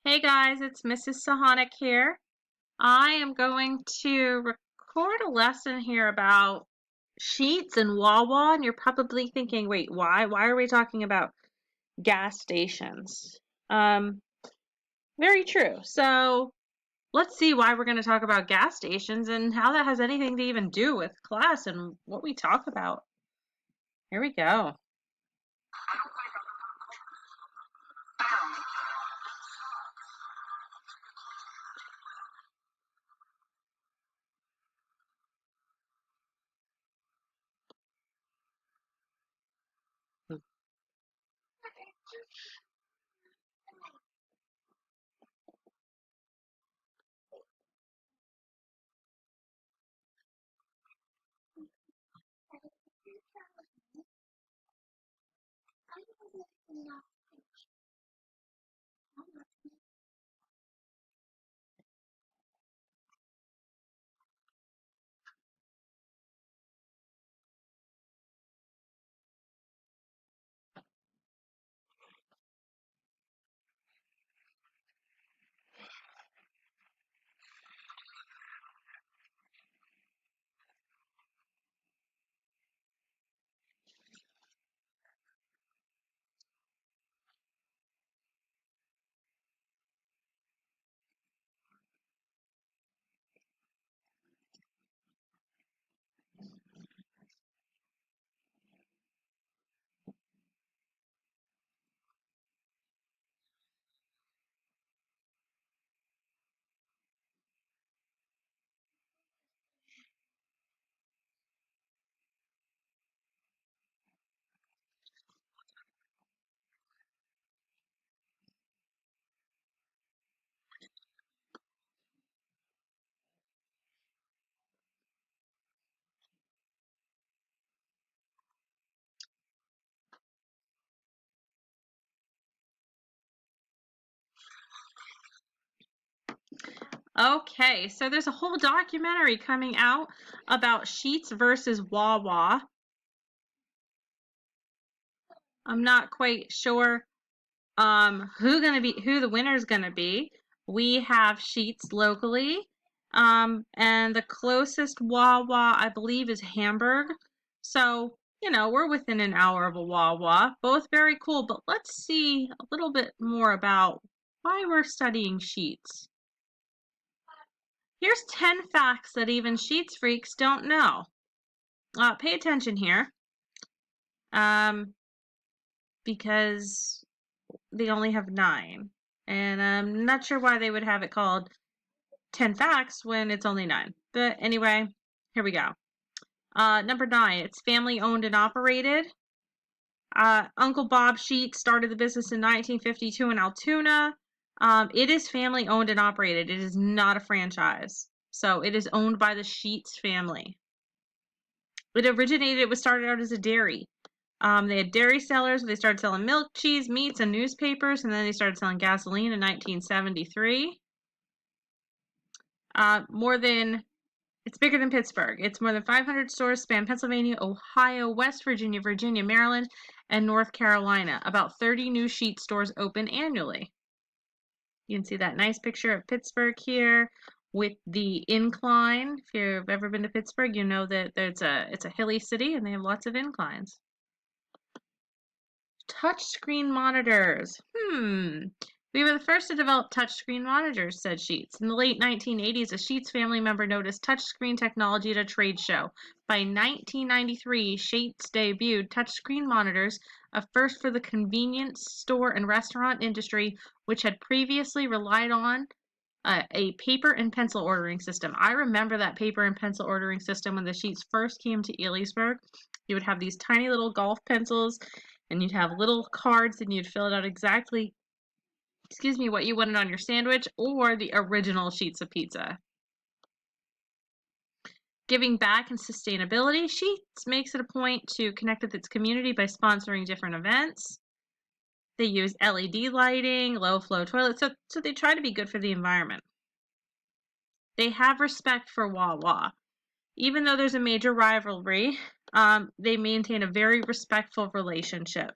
Hey guys, it's Mrs. Sahanic here. I am going to record a lesson here about Sheetz and Wawa, and you're probably thinking, wait, why? Why are we talking about gas stations? Um, Very true. So let's see why we're going to talk about gas stations and how that has anything to even do with class and what we talk about. Here we go. Okay, so there's a whole documentary coming out about Sheetz versus Wawa. I'm not quite sure who the winner is gonna be. We have Sheetz locally, and the closest Wawa I believe is Hamburg. So we're within an hour of a Wawa. Both very cool, but let's see a little bit more about why we're studying Sheetz. Here's 10 facts that even Sheetz freaks don't know. Pay attention here, because they only have 9. And I'm not sure why they would have it called 10 facts when it's only 9. But anyway, here we go. Number 9, it's family owned and operated. Uncle Bob Sheetz started the business in 1952 in Altoona. It is family owned and operated. It is not a franchise. So it is owned by the Sheetz family. It was started out as a dairy. They had dairy sellers. They started selling milk, cheese, meats, and newspapers, and then they started selling gasoline in 1973. It's bigger than Pittsburgh. It's more than 500 stores, span Pennsylvania, Ohio, West Virginia, Virginia, Maryland, and North Carolina. About 30 new Sheetz stores open annually. You can see that nice picture of Pittsburgh here with the incline. If you've ever been to Pittsburgh, you know that it's a hilly city and they have lots of inclines. Touchscreen monitors. We were the first to develop touchscreen monitors, said Sheetz. In the late 1980s, a Sheetz family member noticed touchscreen technology at a trade show. By 1993, Sheetz debuted touchscreen monitors, a first for the convenience store and restaurant industry, which had previously relied on a paper and pencil ordering system. I remember that paper and pencil ordering system when the Sheetz first came to Ellisburg. You would have these tiny little golf pencils, and you'd have little cards, and you'd fill it out exactly, what you wanted on your sandwich or the original Sheetz of pizza. Giving back and sustainability, Sheetz makes it a point to connect with its community by sponsoring different events. They use LED lighting, low-flow toilets, so they try to be good for the environment. They have respect for Wawa. Even though there's a major rivalry, they maintain a very respectful relationship.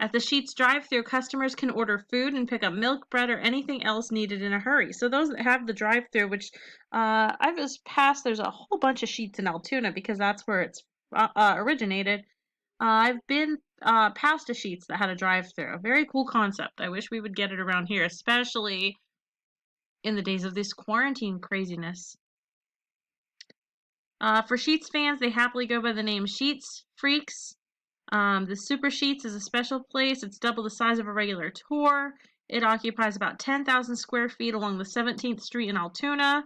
At the Sheetz drive-thru, customers can order food and pick up milk, bread, or anything else needed in a hurry. So those that have the drive-thru, which I've just passed, there's a whole bunch of Sheetz in Altoona because that's where it's originated. I've been past a Sheetz that had a drive-thru. Very cool concept. I wish we would get it around here, especially in the days of this quarantine craziness. For Sheetz fans, they happily go by the name Sheetz Freaks. The Super Sheetz is a special place. It's double the size of a regular tour. It occupies about 10,000 square feet along the 17th Street in Altoona.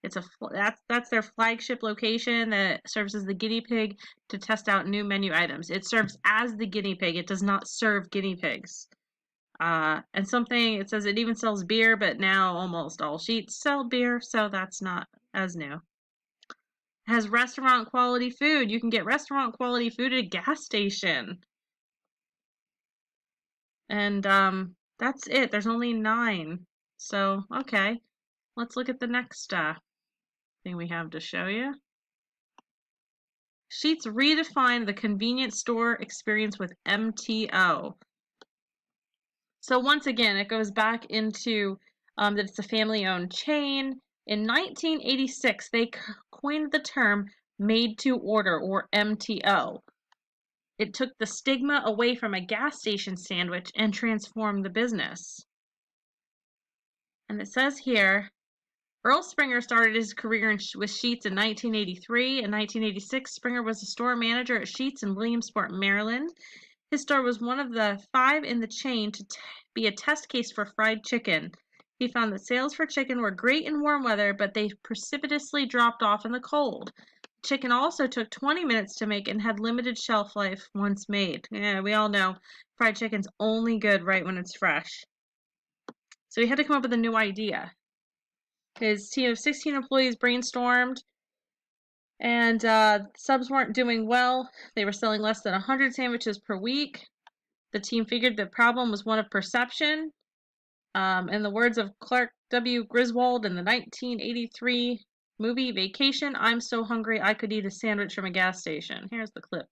That's their flagship location that serves as the guinea pig to test out new menu items. It serves as the guinea pig. It does not serve guinea pigs. And it says it even sells beer, but now almost all Sheetz sell beer, so that's not as new. It has restaurant quality food. You can get restaurant quality food at a gas station. And that's it. There's only 9. So, okay. Let's look at the next thing we have to show you. Sheetz redefined the convenience store experience with MTO. So once again, it goes back into that it's a family-owned chain. In 1986, they coined the term made to order, or MTO. It took the stigma away from a gas station sandwich and transformed the business. And it says here, Earl Springer started his career with Sheetz in 1983. In 1986, Springer was a store manager at Sheetz in Williamsport, Maryland. His store was one of the 5 in the chain to be a test case for fried chicken. He found that sales for chicken were great in warm weather, but they precipitously dropped off in the cold. Chicken also took 20 minutes to make and had limited shelf life once made. Yeah, we all know fried chicken's only good right when it's fresh. So he had to come up with a new idea. His team of 16 employees brainstormed, and subs weren't doing well. They were selling less than 100 sandwiches per week. The team figured the problem was one of perception. In the words of Clark W. Griswold in the 1983 movie Vacation, "I'm so hungry I could eat a sandwich from a gas station." Here's the clip.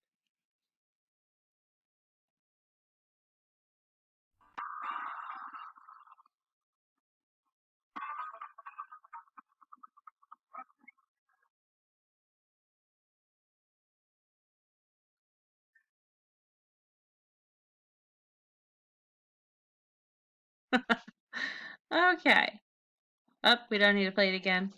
Okay. Oh, we don't need to play it again.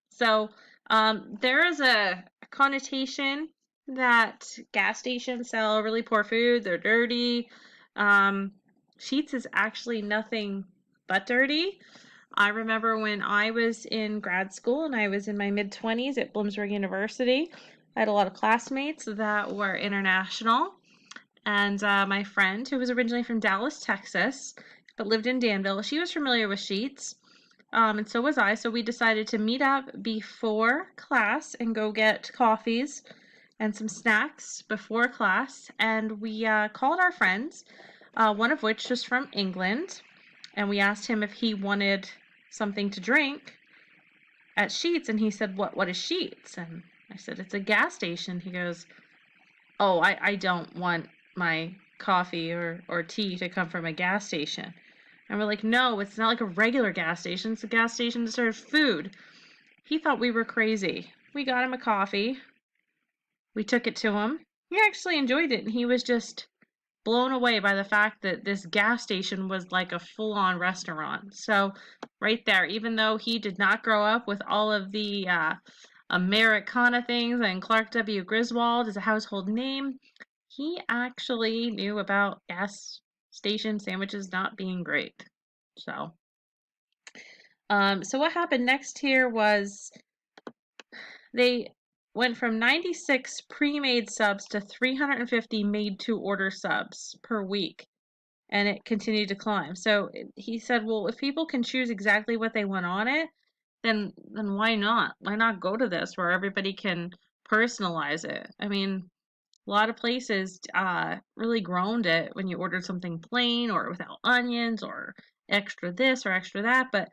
So, there is a connotation that gas stations sell really poor food. They're dirty. Sheetz is actually nothing but dirty. I remember when I was in grad school and I was in my mid-20s at Bloomsburg University, I had a lot of classmates that were international. And my friend, who was originally from Dallas, Texas, but lived in Danville, she was familiar with Sheetz. And so was I. So we decided to meet up before class and go get coffees and some snacks before class. And we called our friends, one of which was from England. And we asked him if he wanted something to drink at Sheetz. And he said, What is Sheetz? And I said, "It's a gas station." He goes, "Oh, I don't want my coffee or tea to come from a gas station." And we're like, "No, it's not like a regular gas station. It's a gas station to serve food." He thought we were crazy. We got him a coffee. We took it to him. He actually enjoyed it, and he was just blown away by the fact that this gas station was like a full-on restaurant. So right there, even though he did not grow up with all of the Americana things and Clark W. Griswold is a household name, he actually knew about gas station sandwiches not being great. So what happened next here was they went from 96 pre-made subs to 350 made-to-order subs per week, and it continued to climb. So he said, well, if people can choose exactly what they want on it, then why not? Why not go to this where everybody can personalize it? I mean, a lot of places really groaned it when you ordered something plain or without onions or extra this or extra that. But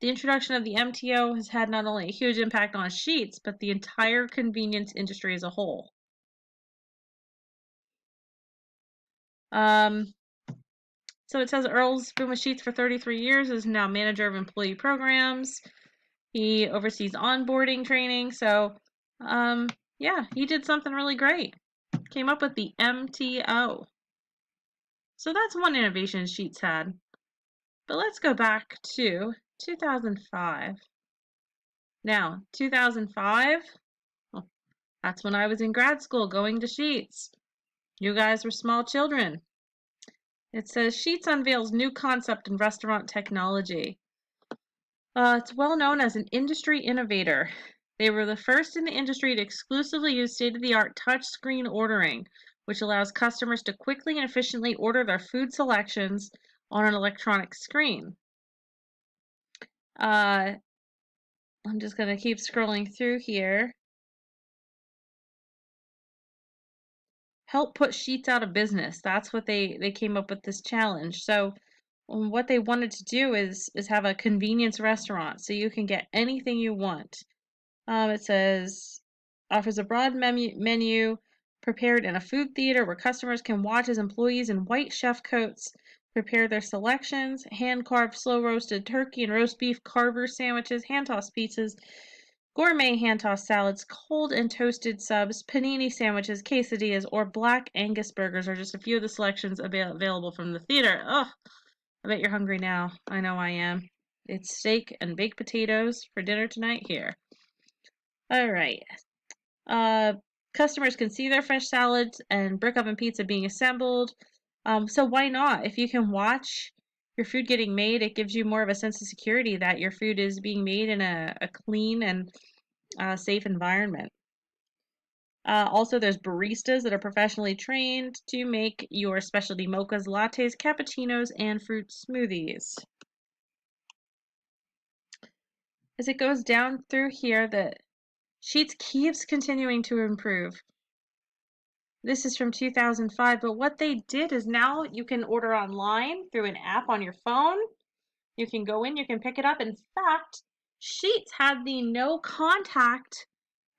the introduction of the MTO has had not only a huge impact on Sheetz, but the entire convenience industry as a whole. So it says Earl's been with Sheetz for 33 years, is now manager of employee programs. He oversees onboarding training. So, yeah, he did something really great. Came up with the MTO. So that's one innovation Sheetz had. But let's go back to 2005. Now, 2005, well, that's when I was in grad school going to Sheetz. You guys were small children. It says Sheetz unveils new concept in restaurant technology. It's well known as an industry innovator. They were the first in the industry to exclusively use state-of-the-art touchscreen ordering, which allows customers to quickly and efficiently order their food selections on an electronic screen. I'm just going to keep scrolling through here. Help put Sheetz out of business. That's what they came up with this challenge. So what they wanted to do is have a convenience restaurant so you can get anything you want. It says offers a broad menu prepared in a food theater where customers can watch as employees in white chef coats prepare their selections, hand-carved slow-roasted turkey and roast beef carver sandwiches, hand-tossed pizzas, gourmet hand-tossed salads, cold and toasted subs, panini sandwiches, quesadillas, or black Angus burgers are just a few of the selections available from the theater. Ugh, I bet you're hungry now. I know I am. It's steak and baked potatoes for dinner tonight here. All right. Customers can see their fresh salads and brick oven pizza being assembled. So why not? If you can watch your food getting made, it gives you more of a sense of security that your food is being made in a clean and safe environment. Also, there's baristas that are professionally trained to make your specialty mochas, lattes, cappuccinos, and fruit smoothies. As it goes down through here, the Sheetz keeps continuing to improve. This is from 2005, but what they did is now you can order online through an app on your phone. You can go in, you can pick it up. In fact, Sheetz had the no contact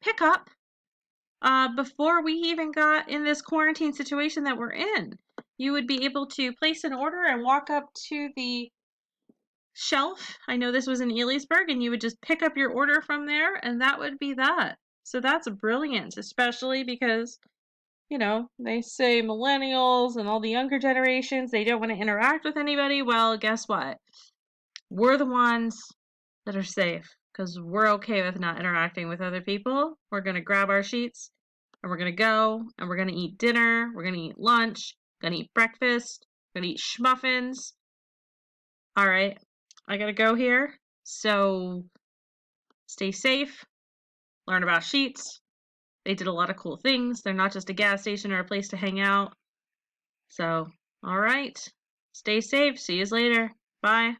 pickup before we even got in this quarantine situation that we're in. You would be able to place an order and walk up to the shelf. I know this was in Elysburg, and you would just pick up your order from there, and that would be that. So that's brilliant, especially because, you know, they say millennials and all the younger generations, they don't want to interact with anybody. Well, guess what? We're the ones that are safe because we're okay with not interacting with other people. We're going to grab our Sheetz and we're going to go and we're going to eat dinner. We're going to eat lunch. Going to eat breakfast. Going to eat schmuffins. All right. I got to go here. So stay safe. Learn about Sheetz. They did a lot of cool things. They're not just a gas station or a place to hang out. So, all right. Stay safe. See you later. Bye.